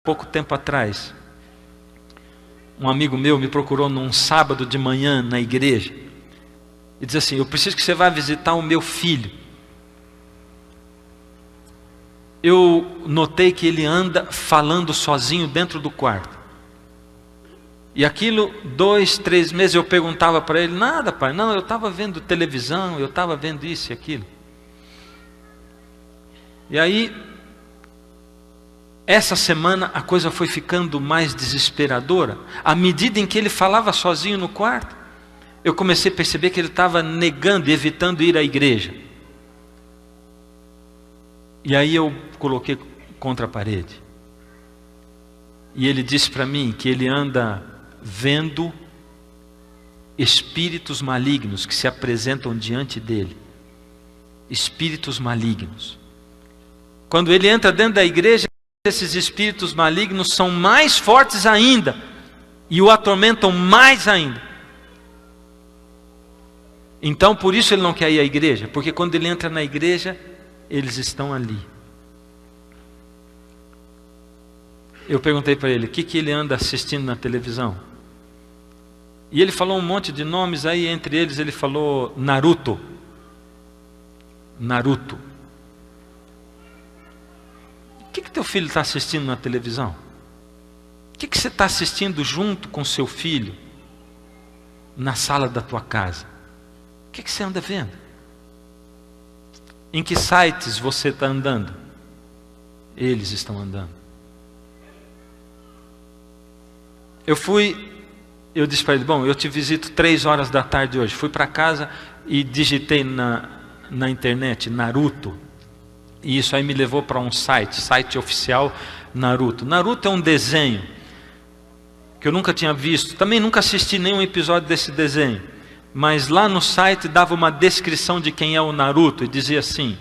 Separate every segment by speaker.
Speaker 1: pouco tempo atrás, um amigo meu me procurou num sábado de manhã na igreja e disse assim: eu preciso que você vá visitar o meu filho. Eu notei que ele anda falando sozinho dentro do quarto. E aquilo, 2, 3 meses eu perguntava para ele: nada, pai, não, eu estava vendo televisão, eu estava vendo isso e aquilo. E aí, essa semana a coisa foi ficando mais desesperadora. À medida em que ele falava sozinho no quarto, eu comecei a perceber que ele estava negando e evitando ir à igreja. E aí eu coloquei contra a parede. E ele disse para mim que ele anda vendo espíritos malignos que se apresentam diante dele. Espíritos malignos. Quando ele entra dentro da igreja, esses espíritos malignos são mais fortes ainda e o atormentam mais ainda. Então por isso ele não quer ir à igreja, porque quando ele entra na igreja, eles estão ali. Eu perguntei para ele o que ele anda assistindo na televisão. E ele falou um monte de nomes, aí entre eles ele falou Naruto. Naruto. O que teu filho está assistindo na televisão? O que você está assistindo junto com seu filho na sala da tua casa? O que você anda vendo? Em que sites você está andando? Eles estão andando. Eu disse para ele: bom, eu te visito 3 horas da tarde hoje. Fui para casa e digitei na internet Naruto. E isso aí me levou para um site oficial Naruto. Naruto é um desenho que eu nunca tinha visto. Também nunca assisti nenhum episódio desse desenho. Mas lá no site dava uma descrição de quem é o Naruto. E dizia assim,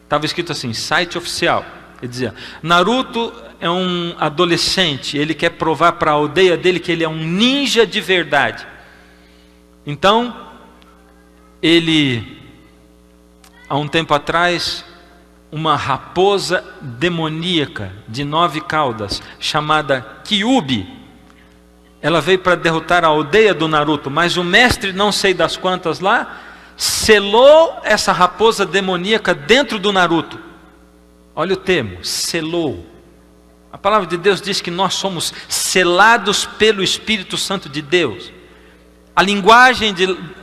Speaker 1: estava escrito assim, site oficial. Ele dizia: Naruto é um adolescente, ele quer provar para a aldeia dele que ele é um ninja de verdade. Então, ele, há um tempo atrás, uma raposa demoníaca de 9 caudas, chamada Kyuubi, ela veio para derrotar a aldeia do Naruto, mas o mestre, não sei das quantas lá, selou essa raposa demoníaca dentro do Naruto. Olha o termo, selou. A palavra de Deus diz que nós somos selados pelo Espírito Santo de Deus. A linguagem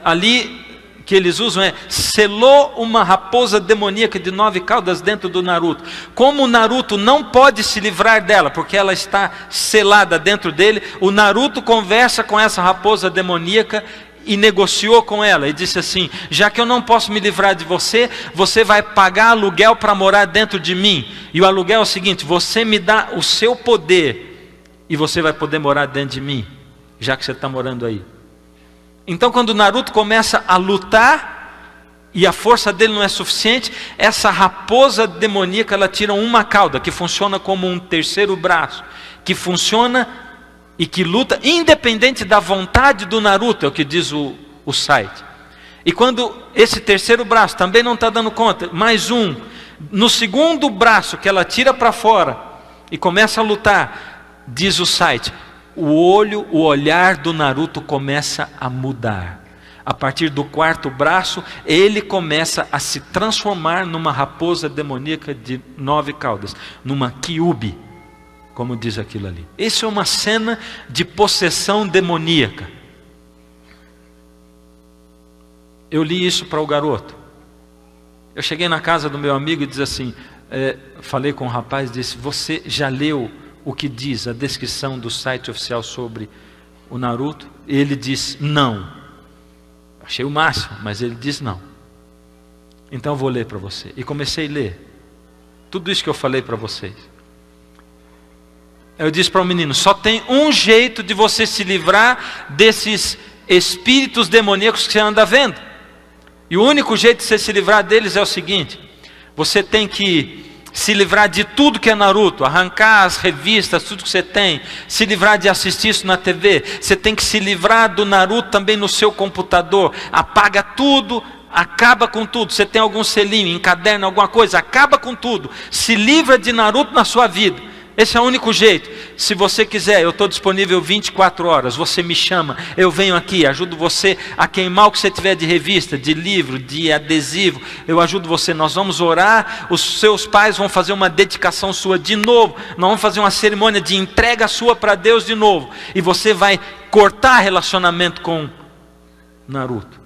Speaker 1: ali que eles usam é: selou uma raposa demoníaca de 9 caudas dentro do Naruto. Como o Naruto não pode se livrar dela, porque ela está selada dentro dele, o Naruto conversa com essa raposa demoníaca e negociou com ela e disse assim: já que eu não posso me livrar de você, você vai pagar aluguel para morar dentro de mim. E o aluguel é o seguinte: você me dá o seu poder e você vai poder morar dentro de mim, já que você está morando aí. Então quando o Naruto começa a lutar e a força dele não é suficiente, essa raposa demoníaca, ela tira uma cauda que funciona como um terceiro braço, que funciona e que luta independente da vontade do Naruto, é o que diz o site. E quando esse terceiro braço também não está dando conta, mais um, no segundo braço que ela tira para fora e começa a lutar, diz o site, o olhar do Naruto começa a mudar. A partir do 4º braço, ele começa a se transformar numa raposa demoníaca de 9 caudas, numa Kyuubi, como diz aquilo ali. Isso é uma cena de possessão demoníaca. Eu li isso para o garoto. Eu cheguei na casa do meu amigo e disse assim, falei com o rapaz e disse: você já leu o que diz a descrição do site oficial sobre o Naruto? E ele disse: não. Achei o máximo, mas ele disse não. Então eu vou ler para você. E comecei a ler tudo isso que eu falei para vocês. Eu disse para o menino: só tem um jeito de você se livrar desses espíritos demoníacos que você anda vendo. E o único jeito de você se livrar deles é o seguinte: você tem que se livrar de tudo que é Naruto, arrancar as revistas, tudo que você tem, se livrar de assistir isso na TV. Você tem que se livrar do Naruto também no seu computador. Apaga tudo, acaba com tudo. Você tem algum selinho, encaderna alguma coisa, acaba com tudo. Se livra de Naruto na sua vida. Esse é o único jeito. Se você quiser, eu estou disponível 24 horas. Você me chama, eu venho aqui, ajudo você a queimar o que você tiver de revista, de livro, de adesivo. Eu ajudo você. Nós vamos orar, os seus pais vão fazer uma dedicação sua de novo. Nós vamos fazer uma cerimônia de entrega sua para Deus de novo. E você vai cortar relacionamento com Naruto.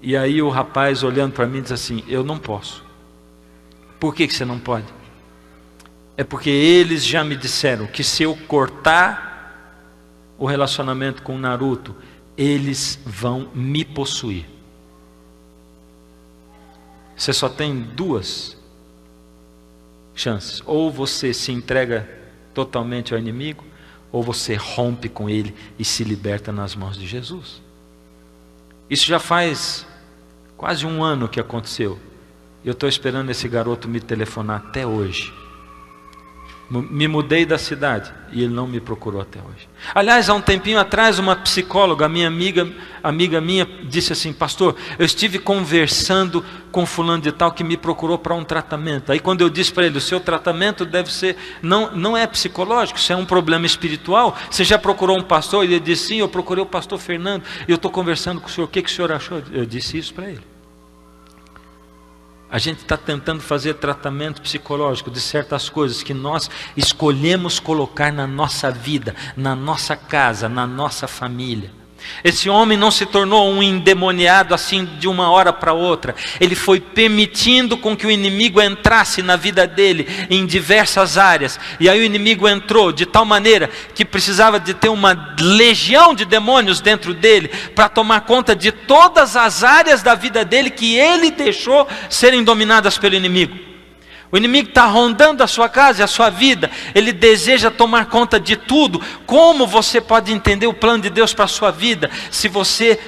Speaker 1: E aí o rapaz olhando para mim diz assim: eu não posso. Por que você não pode? É porque eles já me disseram que se eu cortar o relacionamento com Naruto, eles vão me possuir. Você só tem duas chances: ou você se entrega totalmente ao inimigo, ou você rompe com ele e se liberta nas mãos de Jesus. Isso já faz quase um ano que aconteceu. Eu estou esperando esse garoto me telefonar até hoje. Me mudei da cidade e ele não me procurou até hoje. Aliás, há um tempinho atrás, uma psicóloga, minha amiga minha, disse assim: pastor, eu estive conversando com fulano de tal que me procurou para um tratamento. Aí quando eu disse para ele: o seu tratamento deve ser, não é psicológico, isso é um problema espiritual. Você já procurou um pastor? Ele disse: sim, eu procurei o pastor Fernando, e eu estou conversando com o senhor, o que o senhor achou? Eu disse isso para ele. A gente está tentando fazer tratamento psicológico de certas coisas que nós escolhemos colocar na nossa vida, na nossa casa, na nossa família. Esse homem não se tornou um endemoniado assim de uma hora para outra. Ele foi permitindo com que o inimigo entrasse na vida dele em diversas áreas. E aí o inimigo entrou de tal maneira que precisava de ter uma legião de demônios dentro dele para tomar conta de todas as áreas da vida dele que ele deixou serem dominadas pelo inimigo. O inimigo está rondando a sua casa e a sua vida. Ele deseja tomar conta de tudo. Como você pode entender o plano de Deus para a sua vida se você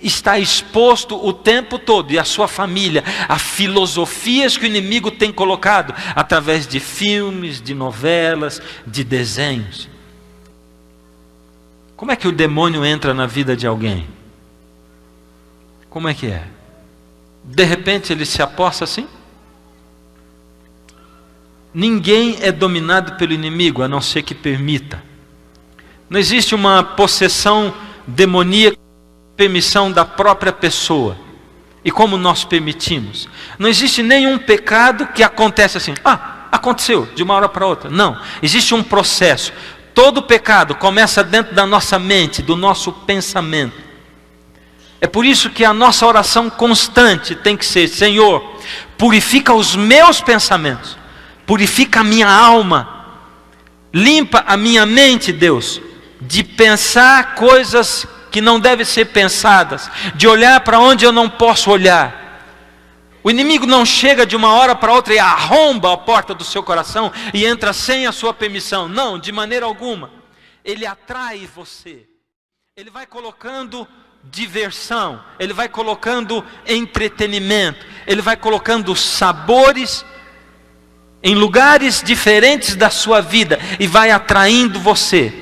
Speaker 1: está exposto o tempo todo, e a sua família, a filosofias que o inimigo tem colocado através de filmes, de novelas, de desenhos? Como é que o demônio entra na vida de alguém? Como é que é? De repente ele se aposta assim? Ninguém é dominado pelo inimigo, a não ser que permita. Não existe uma possessão demoníaca, permissão da própria pessoa. E como nós permitimos? Não existe nenhum pecado que acontece assim: aconteceu, de uma hora para outra. Não, existe um processo. Todo pecado começa dentro da nossa mente, do nosso pensamento. É por isso que a nossa oração constante tem que ser: Senhor, purifica os meus pensamentos. Purifica a minha alma, limpa a minha mente, Deus, de pensar coisas que não devem ser pensadas, de olhar para onde eu não posso olhar. O inimigo não chega de uma hora para outra e arromba a porta do seu coração e entra sem a sua permissão. Não, de maneira alguma. Ele atrai você. Ele vai colocando diversão, ele vai colocando entretenimento, ele vai colocando sabores em lugares diferentes da sua vida e vai atraindo você.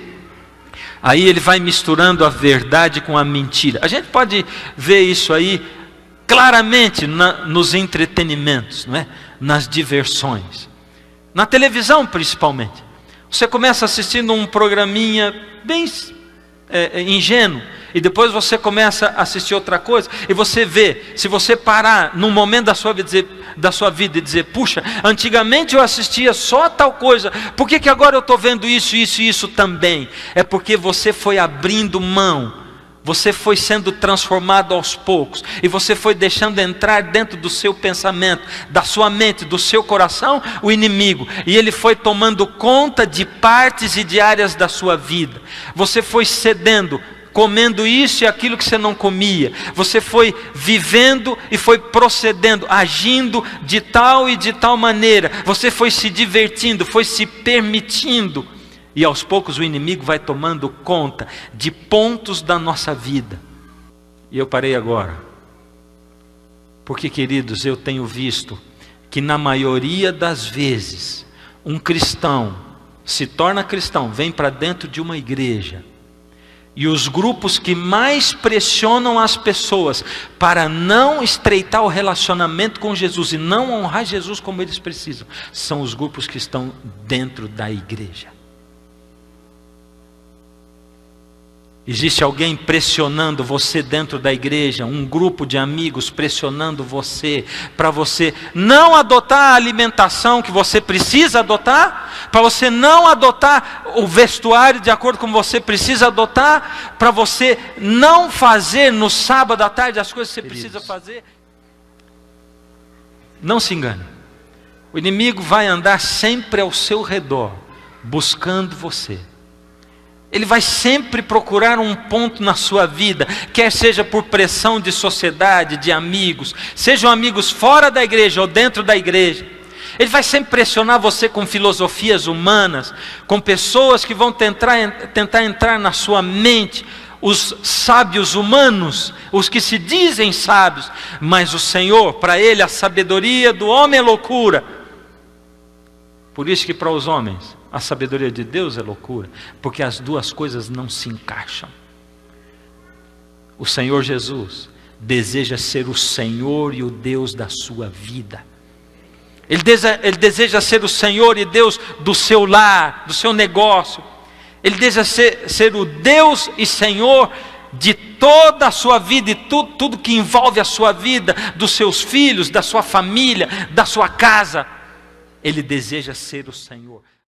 Speaker 1: Aí ele vai misturando a verdade com a mentira. A gente pode ver isso aí claramente nos entretenimentos, não é? Nas diversões. Na televisão principalmente. Você começa assistindo um programinha bem ingênuo, e depois você começa a assistir outra coisa, e você vê, se você parar num momento da sua vida e dizer: puxa, antigamente eu assistia só tal coisa, por que agora eu estou vendo isso, isso e isso também? É porque você foi abrindo mão, você foi sendo transformado aos poucos, e você foi deixando entrar dentro do seu pensamento, da sua mente, do seu coração, o inimigo, e ele foi tomando conta de partes e de áreas da sua vida. Você foi cedendo, comendo isso e aquilo que você não comia. Você foi vivendo e foi procedendo, agindo de tal e de tal maneira. Você foi se divertindo, foi se permitindo. E aos poucos o inimigo vai tomando conta de pontos da nossa vida. E eu parei agora. Porque, queridos, eu tenho visto que na maioria das vezes, um cristão se torna cristão, vem para dentro de uma igreja, E os grupos que mais pressionam as pessoas para não estreitar o relacionamento com Jesus e não honrar Jesus como eles precisam, são os grupos que estão dentro da igreja. Existe alguém pressionando você dentro da igreja, um grupo de amigos pressionando você, para você não adotar a alimentação que você precisa adotar, para você não adotar o vestuário de acordo com você precisa adotar, para você não fazer no sábado à tarde as coisas que você precisa fazer. Não se engane, o inimigo vai andar sempre ao seu redor, buscando você. Ele vai sempre procurar um ponto na sua vida, quer seja por pressão de sociedade, de amigos, sejam amigos fora da igreja ou dentro da igreja. Ele vai sempre pressionar você com filosofias humanas, com pessoas que vão tentar entrar na sua mente, os sábios humanos, os que se dizem sábios, mas o Senhor, para ele a sabedoria do homem é loucura. Por isso que para os homens a sabedoria de Deus é loucura, porque as duas coisas não se encaixam. O Senhor Jesus deseja ser o Senhor e o Deus da sua vida. Ele deseja ser o Senhor e Deus do seu lar, do seu negócio. Ele deseja ser o Deus e Senhor de toda a sua vida e tudo que envolve a sua vida, dos seus filhos, da sua família, da sua casa. Ele deseja ser o Senhor.